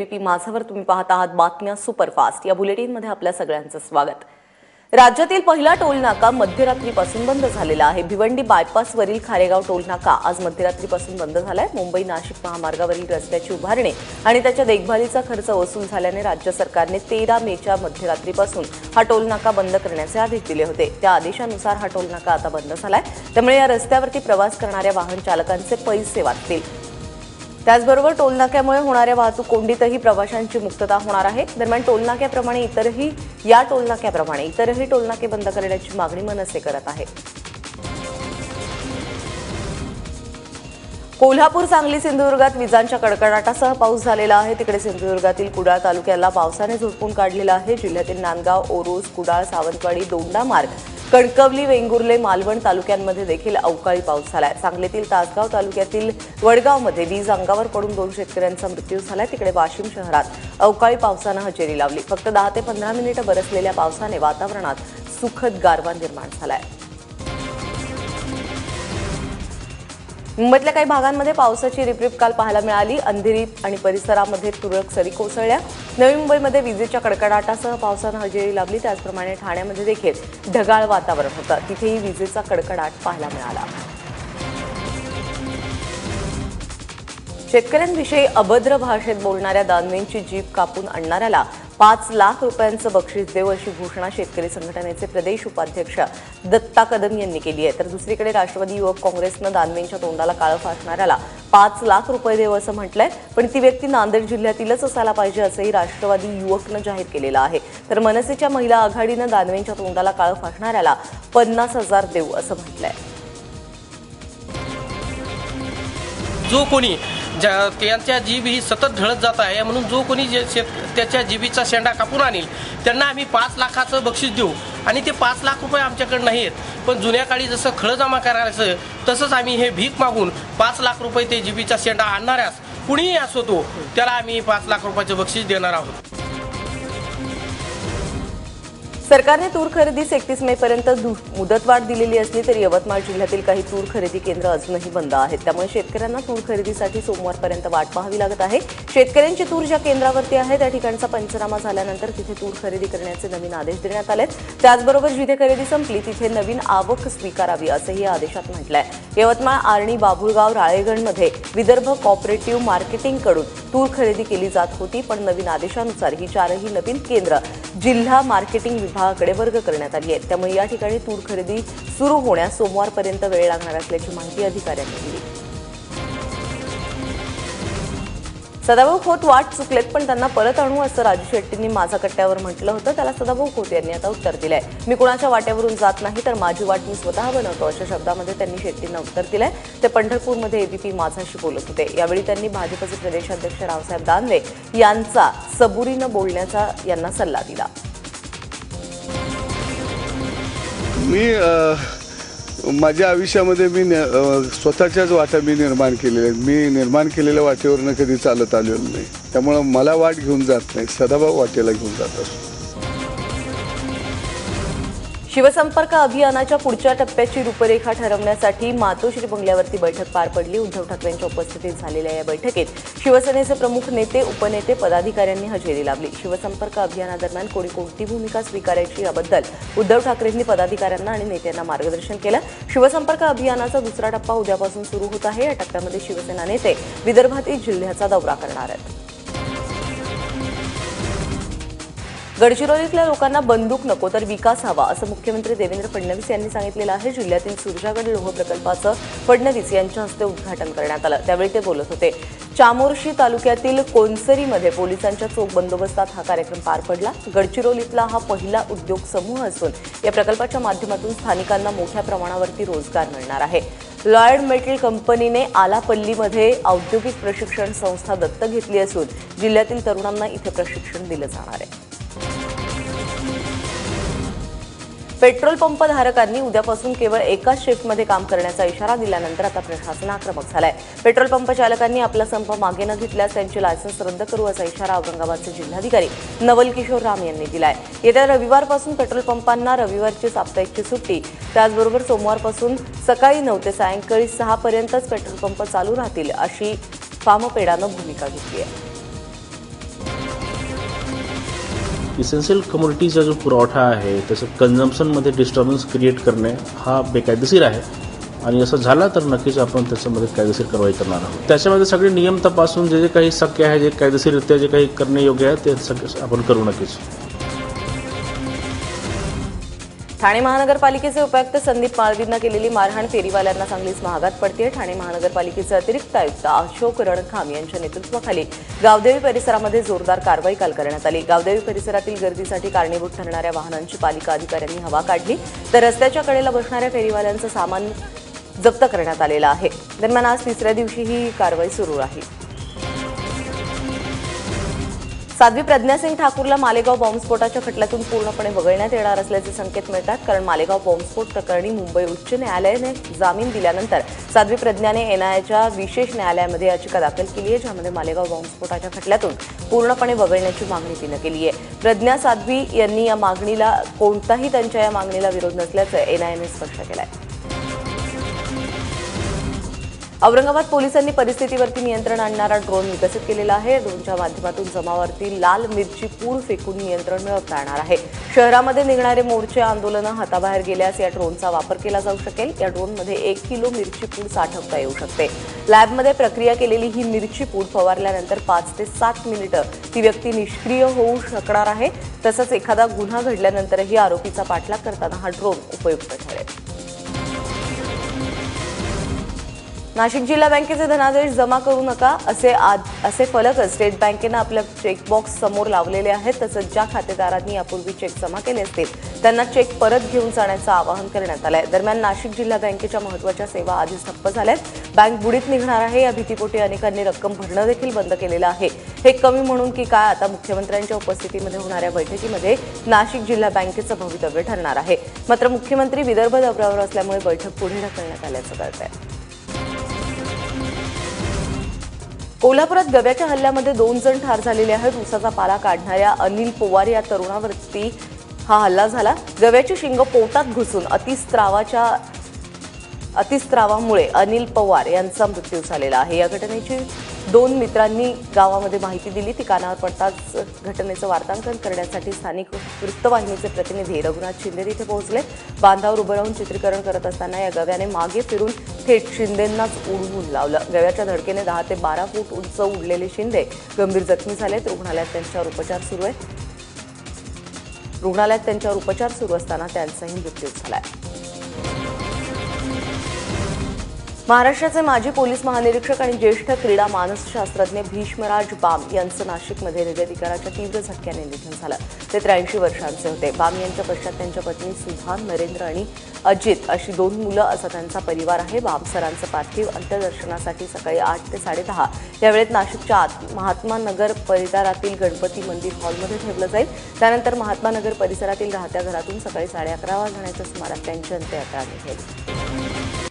ABP माझावर तुम्ही पाहत आहात बातम्या सुपरफास्ट। या बुलेटिनमध्ये आपल्या सगळ्यांचं स्वागत। राज्यातील पहिला टोल नाका मध्यरात्रीपासून बंद झालेला आहे। भिवंडी बायपासवरील खारेगाव टोल नाका आज मध्यरात्रीपासून बंद झालाय। मुंबई नाशिक महामार्गावरील रस्त्याची उभारणी आणि त्याच्या देखभालीचा खर्च वसूल झाल्याने राज्य सरकारने 13 मेच्या मध्यरात्रीपासून हा टोल नाका बंद करण्याचे आदेश दिले होते। त्या आदेशानुसार हा टोल नाका आता बंद झालाय। त्यामुळे या रस्त्यावरती प्रवास करणाऱ्या वाहन चालकांचे पैसे वाचतील। त्याचबरोबर टोलनाक्यामुळे होणाऱ्या वाहतूक कोंडीतही प्रवाशांची मुक्तता होणार आहे। दरम्यान टोलनाक्याप्रमाणे इतरही टोलनाके बंद करण्याची मागणी मनसे करत आहे। कोल्हापूर, सांगली, सिंधुदुर्गात विजांच्या कडकडाटासह पाऊस झालेला आहे। तिकडे सिंधुदुर्गातील कुडाळ तालुक्याला पावसाने झोडपून काढलेला आहे। जिल्ह्यातील नांदगाव, ओरोस, कुडाळ, सावंतवाडी, दोंडामार्ग, कणकवली, वेंगुर्ले, मालवण तालुक्यांमध्ये देखील अवकाळी पाऊस झालाय। सांगलीतील तासगाव तालुक्यातील वडगावमध्ये वीज अंगावर पडून 2 शेतकऱ्यांचा मृत्यू झालाय। तिकडे वाशिम शहरात अवकाळी पावसानं हजेरी लावली। फक्त 10 ते 15 मिनिटं बरसलेल्या पावसाने वातावरणात सुखद गारवा निर्माण झालाय। मुंबईतल्या काही भागांमध्ये पावसाची रिपरिप काल पाहायला मिळाली। अंधेरी आणि परिसरामध्ये तुरळक सरी कोसळल्या। नवी मुंबईमध्ये विजेच्या कडकडाटासह पावसानं हजेरी लावली। त्याचप्रमाणे ठाण्यामध्ये देखील ढगाळ वातावरण होतं, तिथेही विजेचा कडकडाट पाहायला मिळाला। शेतकऱ्यांविषयी अभद्र भाषेत बोलणाऱ्या दानवेंची जीभ कापून आणणाऱ्याला 5 लाख रुपयांचं बक्षीस देऊ अशी घोषणा शेतकरी संघटनेचे प्रदेश उपाध्यक्ष दत्ता कदम यांनी केली आहे। तर दुसरीकडे राष्ट्रवादी युवक काँग्रेसनं दानवेंच्या तोंडाला काळं फासणाऱ्याला 5 लाख रुपये देऊ असं म्हटलंय, पण ती व्यक्ती नांदेड जिल्ह्यातीलच असायला पाहिजे असंही राष्ट्रवादी युवकनं जाहीर केलेलं आहे। तर मनसेच्या महिला आघाडीनं दानवेंच्या तोंडाला काळं फासणाऱ्याला 50,000 देऊ असं म्हटलंय। जो कोणी त्यांच्या जीभ ही सतत ढळत जात आहे, म्हणून जो कोणी त्याच्या जीभीचा शेंडा कापून आणील त्यांना आम्ही 5 लाखाचं बक्षीस देऊ। आणि ते 5 लाख रुपये आमच्याकडे नाहीत, पण जुन्या काळी जसं खळं जमा करायचं तसंच आम्ही हे भीक मागून 5 लाख रुपये ते जीभीचा शेंडा आणणाऱ्यास कुणीही असो तो त्याला आम्ही 5 लाख रुपयाचं बक्षीस देणार आहोत। सरकारने तूर खरेदीस 31 मे पर्यंत मुदतवाढ दिलेली असली तरी यवतमाळ जिल्ह्यातील काही तूर खरेदी केंद्र अजूनही बंद आहेत। त्यामुळे शेतकऱ्यांना तूर खरेदीसाठी सोमवारपर्यंत वाट पाहावी लागत आहे। शेतकऱ्यांची तूर ज्या केंद्रावरती आहे त्या ठिकाणचा पंचनामा झाल्यानंतर तिथे तूर खरेदी करण्याचे नवीन आदेश देण्यात आलेत। त्याचबरोबर जिथे खरेदी संपली तिथे नवीन आवक स्वीकारावी असंही या आदेशात म्हटलंय। यवतमाळ, आर्णी, बाभुळगाव, राळेगणमध्ये विदर्भ कॉपरेटिव्ह मार्केटिंगकडून तूर खरेदी केली जात होती, पण नवीन आदेशानुसार ही 4ही नवीन केंद्र जिल्हा मार्केटिंग विभागाकडे वर्ग करण्यात आली आहे। त्यामुळे या ठिकाणी तूर खरेदी सुरू होण्यास सोमवारपर्यंत वेळ लागणार असल्याची माहिती अधिकाऱ्यांनी दिली। सदाभाऊ खोत वाट चुकलेत पण त्यांना परत आणू असं राजू शेट्टींनी माझा कट्ट्यावर म्हटलं होतं। त्याला सदाभाऊ खोत यांनी आता उत्तर दिलंय। मी कुणाच्या वाट्यावरून जात नाही, तर माझी वाट मी स्वतः बनवतो अशा शब्दामध्ये त्यांनी शेट्टींना उत्तर दिलंय। ते पंढरपूरमध्ये एबीपी माझाशी बोलत होते। यावेळी त्यांनी भाजपचे प्रदेशाध्यक्ष रावसाहेब दानवे यांचा सबुरीनं बोलण्याचा यांना सल्ला दिला। मी माझ्या आयुष्यामध्ये स्वतःच्याच वाटा निर्माण केलेल्या आहेत। मी निर्माण केलेल्या वाटेवरनं कधी चालत आलेलो नाही, त्यामुळं मला वाट घेऊन जात नाही, सदाभाऊ वाटेला घेऊन जात असतो। शिवसंपर्क अभियानाच्या पुढच्या टप्प्याची रूपरेखा ठरवण्यासाठी मातोश्री बंगल्यावरती बैठक पार पडली। उद्धव ठाकरेंच्या उपस्थितीत झालेल्या या बैठकीत शिवसेनेचे प्रमुख नेते, उपनेते, पदाधिकाऱ्यांनी हजेरी लावली। शिवसंपर्क अभियानादरम्यान कोणती भूमिका स्वीकारायची याबद्दल उद्धव ठाकरेंनी पदाधिकाऱ्यांना आणि नेत्यांना मार्गदर्शन केलं। शिवसंपर्क अभियानाचा दुसरा टप्पा उद्यापासून सुरू होत आहे। या टप्प्यामध्ये शिवसेना नेते विदर्भातील जिल्ह्याचा दौरा करणार आहेत। गडचिरोलीतल्या लोकांना बंदूक नको तर विकास हवा असं मुख्यमंत्री देवेंद्र फडणवीस यांनी सांगितलेलं आहे। जिल्ह्यातील सुरजागड लोह प्रकल्पाचं फडणवीस यांच्या हस्ते उद्घाटन करण्यात आलं, त्यावेळी ते बोलत होते। चामोर्शी तालुक्यातील कोनसरीमध्ये पोलिसांच्या चोख बंदोबस्तात हा कार्यक्रम पार पडला। गडचिरोलीतला हा पहिला उद्योग समूह असून या प्रकल्पाच्या माध्यमातून स्थानिकांना मोठ्या प्रमाणावरती रोजगार मिळणार आहे। लॉयड मेटल कंपनीने आलापल्लीमध्ये औद्योगिक प्रशिक्षण संस्था दत्तक घेतली असून जिल्ह्यातील तरुणांना इथे प्रशिक्षण दिलं जाणार आहे। पेट्रोल पंप धारकांनी उद्यापासून केवळ एकाच शिफ्टमध्ये काम करण्याचा इशारा दिल्यानंतर आता प्रशासन आक्रमक झालाय। पेट्रोल पंप चालकांनी आपला संप मागे न घेतल्यास त्यांचे लायसन्स रद्द करू असा इशारा औरंगाबादचे जिल्हाधिकारी नवल किशोर राम यांनी दिलाय। येत्या रविवारपासून पेट्रोल पंपांना रविवारची साप्ताहिकची सुट्टी, त्याचबरोबर सोमवारपासून सकाळी 9 ते सायंकाळी 6 पर्यंतच पेट्रोल पंप चालू राहतील अशी फार्मपेडानं भूमिका घेतली आहे। इसेन्शियल कमोडिटीचा जो पुरवठा आहे त्याचं कन्झम्पशनमध्ये डिस्टर्बन्स क्रिएट करणे हा बेकायदेशीर आहे आणि असं झालं तर नक्कीच आपण त्याच्यामध्ये कायदेशीर कारवाई करणार आहोत. त्याच्यामध्ये सगळे नियम तपासून जे काही शक्य आहे, जे कायदेशीररित्या जे काही करणे योग्य आहे ते सगळं आपण करू नक्कीच. ठाणे महानगरपालिकेचे उपायुक्त संदीप माळवींना केलेली मारहाण फेरीवाल्यांना चांगलीच महागात पडते. ठाणे महानगरपालिकेचे अतिरिक्त आयुक्त अशोक रणखाम यांच्या नेतृत्वाखाली गावदेवी परिसरामध्ये जोरदार कारवाई काल करण्यात आली. गावदेवी परिसरातील गर्दीसाठी कारणीभूत ठरणाऱ्या वाहनांची पालिका अधिकाऱ्यांनी हवा काढली तर रस्त्याच्या कडेला बसणाऱ्या फेरीवाल्यांचं सामान जप्त करण्यात आलेलं आहे. दरम्यान आज तिसऱ्या दिवशी ही कारवाई सुरू राहील. साध्वी प्रज्ञा सिंग ठाकूरला मालेगाव बॉम्बस्फोटाच्या खटल्यातून पूर्णपणे वगळण्यात येणार असल्याचे संकेत मिळतात. कारण मालेगाव बॉम्बस्फोट प्रकरणी मुंबई उच्च न्यायालयाने जामीन दिल्यानंतर साध्वी प्रज्ञाने एनआयएच्या विशेष न्यायालयामध्ये याचिका दाखल केली आहे, ज्यामध्ये मालेगाव बॉम्बस्फोटाच्या खटल्यातून पूर्णपणे वगळण्याची मागणी तिनं केली आहे. प्रज्ञा साध्वी यांनी या मागणीला कोणताही त्यांच्या या मागणीला विरोध नसल्याचं एनआयएने स्पष्ट केलं आहे. औरंगाबाद पोलिसांनी परिस्थितीवरती नियंत्रण आणणारा ड्रोन विकसित केलेला आहे. ड्रोनच्या माध्यमातून जमावावरती लाल मिरची पूड फेकून नियंत्रण मिळवता येणार आहे. शहरामध्ये निघणारे मोर्चे आंदोलनं हाताबाहेर गेल्यास या ड्रोनचा वापर केला जाऊ शकेल. या ड्रोनमध्ये 1 किलो मिरची पूड साठवता येऊ शकते. लॅबमध्ये प्रक्रिया केलेली ही मिरची पूड फवारल्यानंतर 5 ते 7 मिनिटं ती व्यक्ती निष्क्रिय होऊ शकणार आहे. तसंच एखादा गुन्हा घडल्यानंतरही आरोपीचा पाठलाग करताना हा ड्रोन उपयुक्त ठरेल. नाशिक जिल्हा बँकेचे धनादेश जमा करू नका असे फलक स्टेट बँकेनं आपल्या चेकबॉक्स समोर लावलेले आहेत. तसंच ज्या खातेदारांनी यापूर्वी चेक जमा केले असतील त्यांना चेक परत घेऊन जाण्याचं आवाहन करण्यात आलंय. दरम्यान नाशिक जिल्हा बँकेच्या महत्त्वाच्या सेवा आधीच ठप्प झाल्यात. बँक बुडीत निघणार आहे या भीतीपोटी अनेकांनी रक्कम भरणं देखील बंद केलेलं आहे. हे कमी म्हणून की काय, आता मुख्यमंत्र्यांच्या उपस्थितीमध्ये होणाऱ्या बैठकीमध्ये नाशिक जिल्हा बँकेचं भवितव्य ठरणार आहे. मात्र मुख्यमंत्री विदर्भ दौऱ्यावर असल्यामुळे बैठक पुढे ढकलण्यात आल्याचं कळतंय. कोल्हापुरात गव्याच्या हल्ल्यामध्ये 2 जण ठार झालेले आहेत. ऊसाचा पाला काढणाऱ्या अनिल पवार या तरुणावरती हा हल्ला झाला. गव्याची शिंग पोटात घुसून अतिस्त्रावामुळे अनिल पवार यांचा मृत्यू झालेला आहे. या घटनेची 2 मित्रांनी गावामध्ये माहिती दिली. ती कानावर पडताच घटनेचं वार्तांकन करण्यासाठी स्थानिक वृत्तवाहिनीचे प्रतिनिधी रघुनाथ शिंदे तिथे पोहोचले. बांधावर उभं राहून चित्रीकरण करत असताना या गव्याने मागे फिरून थेट शिंदेंनाच उडवून लावलं. गव्याच्या धडकेने 10 ते 12 फूट उंच उडलेले शिंदे गंभीर जखमी झालेत. रुग्णालयात त्यांच्यावर उपचार सुरू असताना त्यांचाही मृत्यू झालाय. महाराष्ट्राचे माजी पोलीस महानिरीक्षक आणि ज्येष्ठ क्रीडा मानसशास्त्रज्ञ भीष्मराज बाम यांचं नाशिकमध्ये हृदयविकाराच्या तीव्र झटक्याने निधन झालं. ते 83 वर्षांचे होते. बाम यांच्या पश्चात त्यांच्या पत्नी सुधा, नरेंद्र आणि अजित अशी 2 मुलं असा त्यांचा परिवार आहे. बाम सरांचं पार्थिव अंत्यदर्शनासाठी सकाळी 8 ते 10:30 या वेळेत नाशिकच्या आत महात्मा नगर परिसरातील गणपती मंदिर हॉलमध्ये ठेवलं जाईल. त्यानंतर महात्मा नगर परिसरातील राहत्या घरातून सकाळी 11:30 वाजण्याच्या सुमारास त्यांची अंत्ययात्रा निघेल.